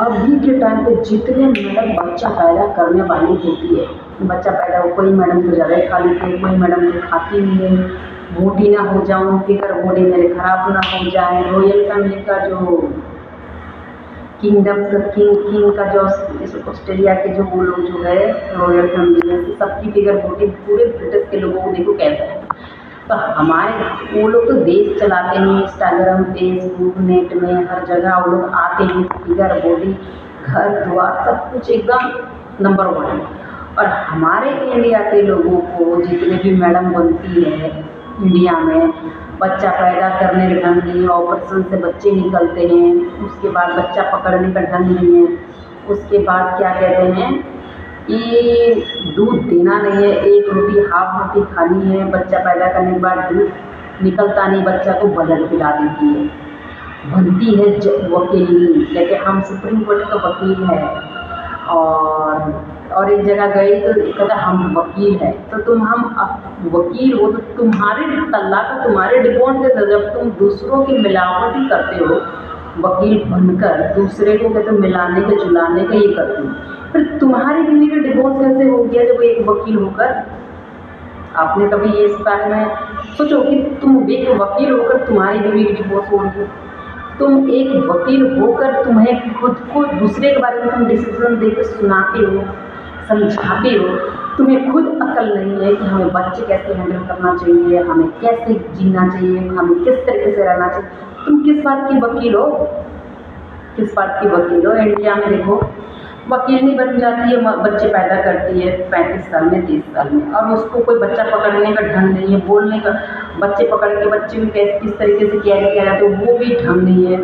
अभी के टाइम पे जितने मैडम बच्चा पैदा करने वाली होती है, बच्चा पैदा हो, कोई मैडम तो ज़्यादा ही खा लेती है, कोई मैडम तो खाती नहीं है, मोटी ना हो जाऊँ, फिगर बॉडी मेरे खराब ना हो जाए। रॉयल फैमिली का जो किंगडम किंग का जो ऑस्ट्रेलिया के जो वो लोग जो है रॉयल फैमिली में से सबकी फिगर बॉडी पूरे ब्रिटिश के लोगों को देखो कैसा है। तो हमारे वो लोग तो देश चलाते हैं, इंस्टाग्राम फेसबुक नेट में हर जगह वो लोग आते हैं, फिगर बॉडी घर द्वार सब कुछ एकदम नंबर वन। और हमारे इंडिया के लोगों को जितने भी मैडम बनती है इंडिया में, बच्चा पैदा करने का ढंग नहीं है, ऑपरेशन से बच्चे निकलते हैं, उसके बाद बच्चा पकड़ने का ढंग नहीं है, उसके बाद क्या कहते हैं कि दूध देना नहीं है, एक रोटी हाफ रोटी खानी है, बच्चा पैदा करने के बाद दूध निकलता नहीं, बच्चा को बदल पिला देती है, बनती है वकील, कहते हम सुप्रीम कोर्ट का वकील है। और एक जगह गई तो कहता हम वकील है, तो तुम हम वकील हो तो तुम्हारे तल्ला का तुम्हारे डिपोट से जब तुम दूसरों की मिलावटी करते हो वकील बनकर, दूसरे को कहते मिलाने के जुलाने का ये करते हो, फिर तुम्हारी बीवी का डिवोर्स कैसे हो गया जब एक वकील होकर? आपने कभी ये इस बारे में सोचो कि तुम एक वकील होकर तुम्हारी बीवी की डिवोर्स हो रही है, तुम एक वकील होकर तुम्हें खुद को दूसरे के बारे में तुम डिसीजन देकर सुनाते हो, समझाते हो, तुम्हें खुद अकल नहीं है कि हमें बच्चे कैसे हैंडल करना चाहिए, हमें कैसे जीना चाहिए, हमें किस तरीके से रहना चाहिए। तुम किस बात की वकील हो? किस बात की वकील हो? इंडिया में देखो वकील नहीं बन जाती है, बच्चे पैदा करती है 35 साल में 30 साल में, और उसको कोई बच्चा पकड़ने का ढंग नहीं है, बोलने का, बच्चे पकड़ के बच्चे भी कैसे किस तरीके से कैरी किया जाता है वो भी ढंग नहीं है।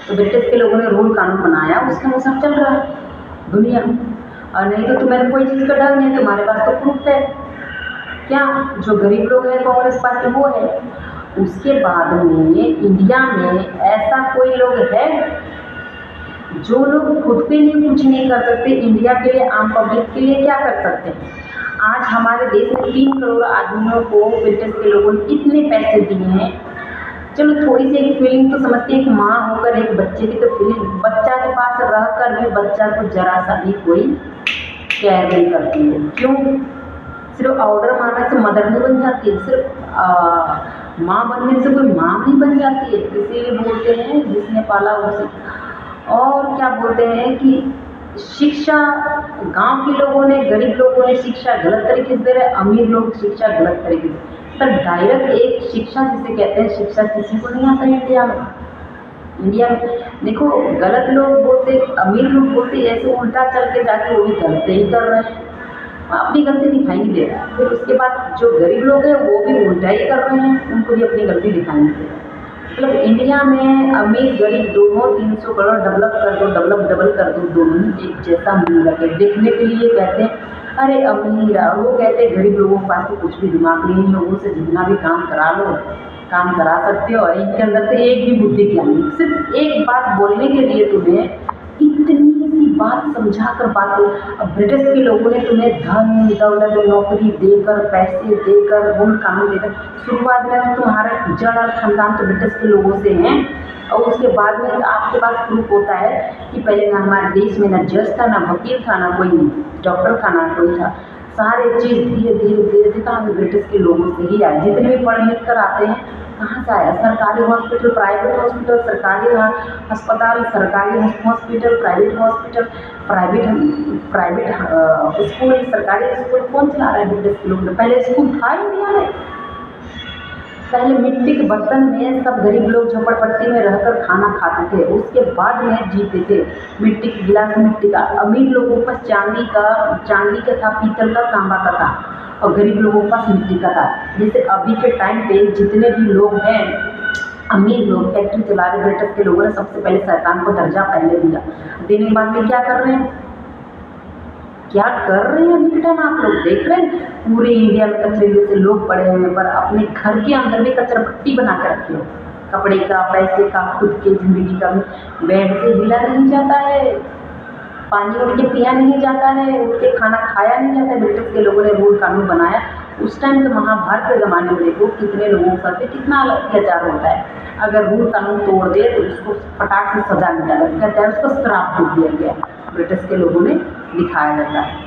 तो ब्रिटिश के लोगों ने रूल कानून बनाया, उसके अनुसार चल रहा है दुनिया। और नहीं तो तुम्हें कोई चीज़ का डर नहीं, तुम्हारे पास तो प्रूफ है। क्या जो गरीब लोग हैं कांग्रेस पार्टी वो है। उसके बाद में इंडिया में ऐसा कोई लोग है जो लोग खुद के लिए कुछ नहीं कर सकते, इंडिया के लिए आम पब्लिक के लिए क्या कर सकते हैं? आज हमारे देश में 3 करोड़ आदमियों को ब्रिटिश के लोगों ने इतने पैसे दिए हैं। चलो थोड़ी सी एक फीलिंग तो समझती है, एक माँ होकर एक बच्चे की तो फीलिंग, बच्चा के पास रह कर भी बच्चा को जरा सा भी कोई केयर नहीं करती है। क्यों? सिर्फ ऑर्डर मारने से मदर नहीं बन जाती है, सिर्फ माँ बनने से कोई माँ नहीं बन जाती है। इसीलिए बोलते हैं जिसने पाला उसे। और क्या बोलते हैं कि शिक्षा गांव के लोगों ने, गरीब लोगों ने शिक्षा गलत तरीके से दे रहे, अमीर लोग शिक्षा गलत तरीके से। पर डायरेक्ट एक शिक्षा जिसे कहते हैं, शिक्षा किसी को नहीं आता है इंडिया में। इंडिया में देखो गलत लोग बोलते, अमीर लोग बोलते, ऐसे उल्टा चल के जाके वो भी गलती ही कर रहे हैं, अपनी गलती दिखाई नहीं दे रहा। फिर उसके बाद जो गरीब लोग हैं वो भी उल्टा ही कर रहे हैं, उनको भी अपनी गलती दिखाई नहीं दे रहा। मतलब इंडिया में अमीर गरीब दोनों 300 करोड़ डेवलप कर दो, डबल कर दो, दोनों ही एक जैसा मिल रखे देखने के लिए। कहते हैं अरे अमीर, और वो कहते हैं गरीब लोगों के पास तो कुछ भी दिमाग नहीं, इन लोगों से जितना भी काम करा लो, काम करा सकते हो, इनके अंदर से एक भी बुद्धि क्या नहीं। सिर्फ एक बात बोलने के लिए तुम्हें इतनी सी बात समझा कर बात हो। अब ब्रिटिश के लोगों ने तुम्हें धन दौलत नौकरी देकर, पैसे देकर, रूल कानून देकर, शुरुआत में तो तुम्हारा जड़ और खानदान तो ब्रिटिश के लोगों से हैं, और उसके बाद में आपके पास प्रूफ होता है कि पहले ना हमारे देश में ना जज था, ना वकील था, ना कोई डॉक्टर था, ना कोई था। सारे चीज़ धीरे धीरे धीरे धीरे हमें ब्रिटिश के लोगों से ही आए। जितने भी पढ़ लिख कर आते हैं कहाँ से आया? सरकारी हॉस्पिटल, प्राइवेट हॉस्पिटल, सरकारी अस्पताल, सरकारी hospital, private hospital, private school, सरकारी स्कूल कौन चला रहा है? ब्रिटिश के लोग। पहले स्कूल था इंडिया में, पहले मिट्टी के बर्तन में सब गरीब लोग झोपड़पट्टी में रहकर खाना खाते थे, उसके बाद में जीते थे। मिट्टी के गिलास, मिट्टी का। अमीर लोगों के पास चांदी का था, पीतल का, तांबा का था, और गरीब लोगों के पास मिट्टी का था। जैसे अभी के टाइम पे जितने भी लोग हैं अमीर लोग, फैक्ट्री चला रहे, ब्रिटिश के लोगों ने सबसे पहले शैतान को दर्जा पहले दिया। देने के बाद में क्या कर रहे हैं? क्या कर रहे हैं अभी टाइम आप लोग देख रहे हैं? पूरे इंडिया में कचरे जैसे लोग पड़े हुए हैं, पर अपने घर के अंदर भी कचरा पट्टी बना के रखे हो, कपड़े का, पैसे का, खुद के जिंदगी का। बेड से हिला नहीं जाता है, पानी उठ के पिया नहीं जाता है, उठ के खाना खाया नहीं जाता है। ब्रिटिश के लोगों ने रूल कानून बनाया उस टाइम तो महाभारत के ज़माने में देखो कितने लोगों के साथ कितना अत्याचार होता है। अगर रूल कानून तोड़ दे तो उसको फटाक से सजा मिला कहता है, उसको श्राप दे दिया गया, ब्रिटिश के लोगों ने दिखाया जाता है।